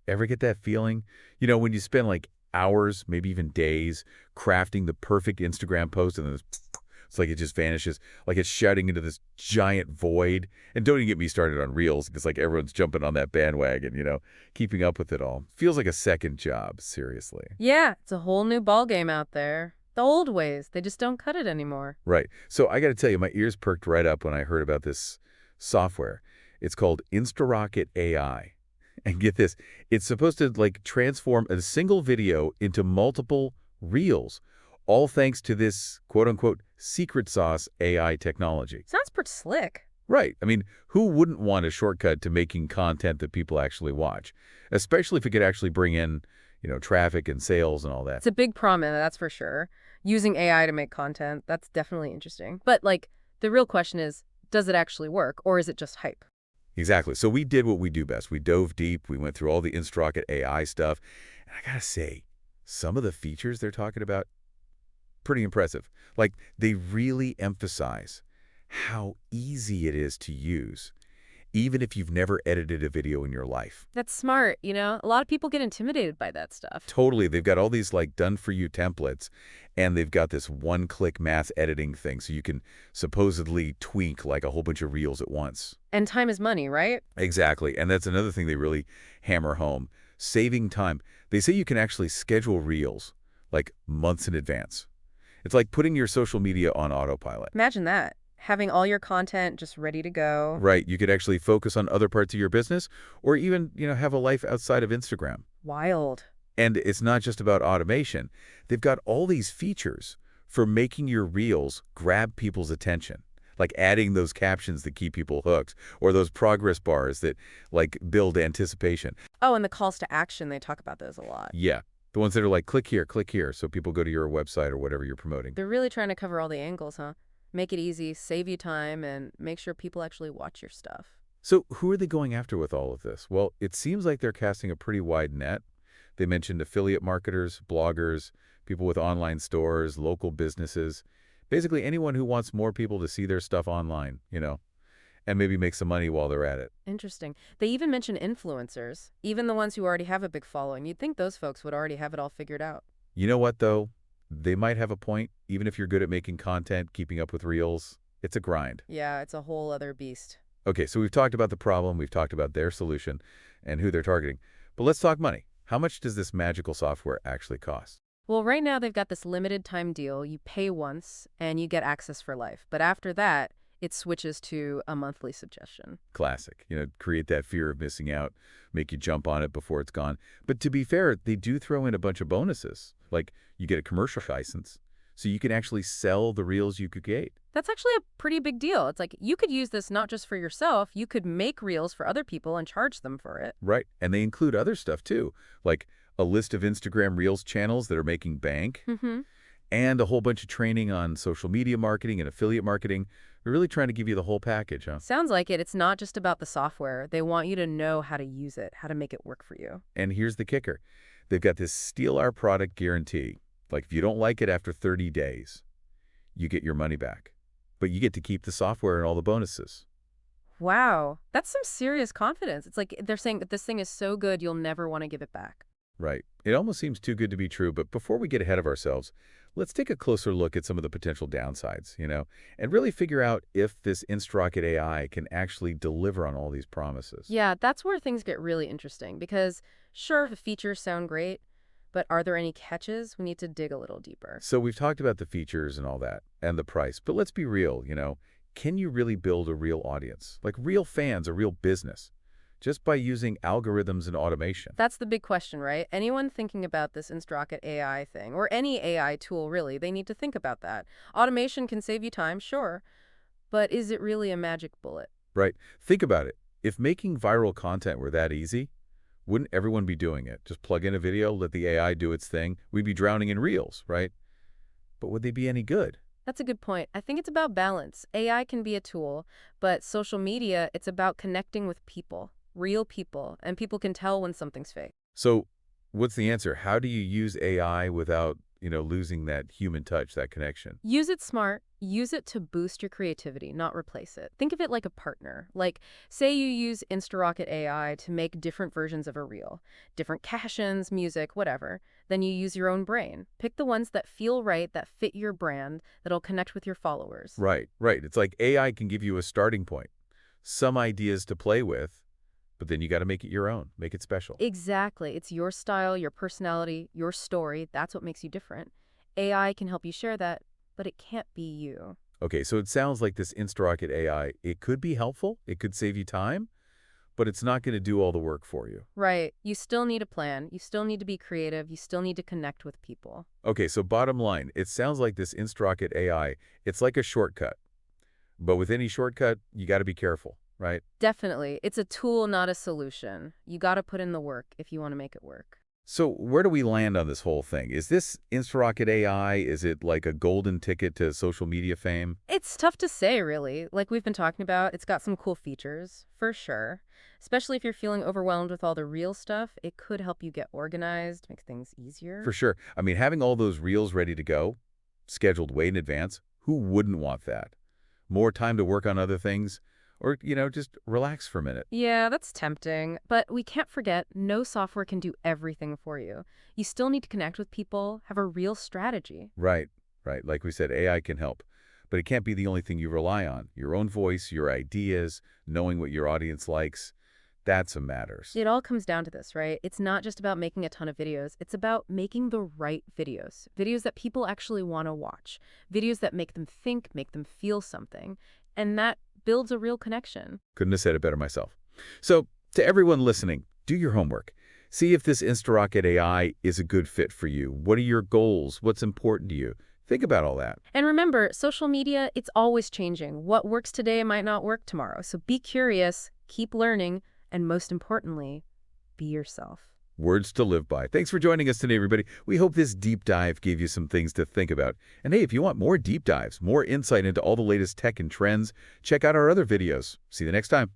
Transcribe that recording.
Ever get that feeling? When you spend like hours, maybe even days, crafting the perfect Instagram post and then it's like it just vanishes, like it's shouting into this giant void. And don't even get me started on Reels, because like everyone's jumping on that bandwagon, keeping up with it all. Feels like a second job, seriously. Yeah, it's a whole new ballgame out there. The old ways, they just don't cut it anymore. Right. So I got to tell you, my ears perked right up when I heard about this software. It's called Insta Rocket AI. And get this, it's supposed to like transform a single video into multiple reels, all thanks to this quote unquote secret sauce AI technology. Sounds pretty slick. Right. I mean, who wouldn't want a shortcut to making content that people actually watch, especially if it could actually bring in, traffic and sales and all that. It's a big promise, that's for sure. Using AI to make content, that's definitely interesting. But, like, the real question is, does it actually work, or is it just hype? Exactly. So we did what we do best. We dove deep. We went through all the Insta Rocket AI stuff. And I got to say, some of the features they're talking about, pretty impressive. Like, they really emphasize how easy it is to use, even if you've never edited a video in your life. That's smart, A lot of people get intimidated by that stuff. Totally. They've got all these like done-for-you templates, and they've got this one-click mass editing thing, so you can supposedly tweak like a whole bunch of reels at once. And time is money, right? Exactly. And that's another thing they really hammer home. Saving time. They say you can actually schedule reels like months in advance. It's like putting your social media on autopilot. Imagine that. Having all your content just ready to go. Right. You could actually focus on other parts of your business, or even, have a life outside of Instagram. Wild. And it's not just about automation. They've got all these features for making your reels grab people's attention, like adding those captions that keep people hooked, or those progress bars that like build anticipation. Oh, and the calls to action, they talk about those a lot. Yeah. The ones that are like, click here, so people go to your website or whatever you're promoting. They're really trying to cover all the angles, huh? Make it easy, save you time, and make sure people actually watch your stuff. So who are they going after with all of this? Well, it seems like they're casting a pretty wide net. They mentioned affiliate marketers, bloggers, people with online stores, local businesses, basically anyone who wants more people to see their stuff online, and maybe make some money while they're at it. Interesting. They even mention influencers, even the ones who already have a big following. You'd think those folks would already have it all figured out. You know what, though? They might have a point. Even if you're good at making content, keeping up with reels, it's a grind. Yeah, it's a whole other beast. Okay, so we've talked about the problem, we've talked about their solution, and who they're targeting. But let's talk money. How much does this magical software actually cost? Well, right now they've got this limited time deal. You pay once and you get access for life. But after that, it switches to a monthly suggestion. Classic. Create that fear of missing out, make you jump on it before it's gone. But to be fair, they do throw in a bunch of bonuses. Like you get a commercial license, so you can actually sell the reels you create. That's actually a pretty big deal. It's like you could use this not just for yourself, you could make reels for other people and charge them for it. Right. And they include other stuff too, like a list of Instagram Reels channels that are making bank, Mm-hmm. and a whole bunch of training on social media marketing and affiliate marketing. They're really trying to give you the whole package, huh? Sounds like it. It's not just about the software. They want you to know how to use it, how to make it work for you. And here's the kicker. They've got this steal our product guarantee. Like if you don't like it after 30 days, you get your money back. But you get to keep the software and all the bonuses. Wow, that's some serious confidence. It's like they're saying that this thing is so good you'll never want to give it back. Right. It almost seems too good to be true, but before we get ahead of ourselves, let's take a closer look at some of the potential downsides, and really figure out if this Insta Rocket AI can actually deliver on all these promises. Yeah, that's where things get really interesting because sure, the features sound great, but are there any catches? We need to dig a little deeper. So we've talked about the features and all that, and the price, but let's be real, can you really build a real audience, like real fans, a real business, just by using algorithms and automation? That's the big question, right? Anyone thinking about this Insta Rocket AI thing, or any AI tool really, they need to think about that. Automation can save you time, sure, but is it really a magic bullet? Right. Think about it. If making viral content were that easy, wouldn't everyone be doing it? Just plug in a video, let the AI do its thing. We'd be drowning in reels, right? But would they be any good? That's a good point. I think it's about balance. AI can be a tool, but social media, it's about connecting with people, real people, and people can tell when something's fake. So what's the answer? How do you use AI without losing that human touch, that connection. Use it smart. Use it to boost your creativity, not replace it. Think of it like a partner. Like, say you use Insta Rocket AI to make different versions of a reel, different captions, music, whatever. Then you use your own brain. Pick the ones that feel right, that fit your brand, that'll connect with your followers. Right, right. It's like AI can give you a starting point, some ideas to play with, but then you got to make it your own, make it special. Exactly. It's your style, your personality, your story. That's what makes you different. AI can help you share that, but it can't be you. Okay, so it sounds like this InstaRocket AI, it could be helpful, it could save you time, but it's not going to do all the work for you. Right. You still need a plan. You still need to be creative. You still need to connect with people. Okay, so bottom line, it sounds like this InstaRocket AI, it's like a shortcut. But with any shortcut, you got to be careful, right? Definitely. It's a tool, not a solution. You got to put in the work if you want to make it work. So where do we land on this whole thing? Is this InstaRocket AI, is it like a golden ticket to social media fame? It's tough to say, really. Like we've been talking about, it's got some cool features, for sure. Especially if you're feeling overwhelmed with all the real stuff, it could help you get organized, make things easier. For sure. I mean, having all those reels ready to go, scheduled way in advance, who wouldn't want that? More time to work on other things, or, just relax for a minute. Yeah, that's tempting. But we can't forget, no software can do everything for you. You still need to connect with people, have a real strategy. Right, right. Like we said, AI can help, but it can't be the only thing you rely on. Your own voice, your ideas, knowing what your audience likes, that's what matters. It all comes down to this, right? It's not just about making a ton of videos. It's about making the right videos. Videos that people actually want to watch. Videos that make them think, make them feel something. And that builds a real connection. Couldn't have said it better myself. So, to everyone listening, do your homework. See if this InstaRocket AI is a good fit for you. What are your goals? What's important to you? Think about all that. And remember, social media, it's always changing. What works today might not work tomorrow. So be curious, keep learning, and most importantly, be yourself. Words to live by. Thanks for joining us today, everybody. We hope this deep dive gave you some things to think about. And hey, if you want more deep dives, more insight into all the latest tech and trends, check out our other videos. See you next time.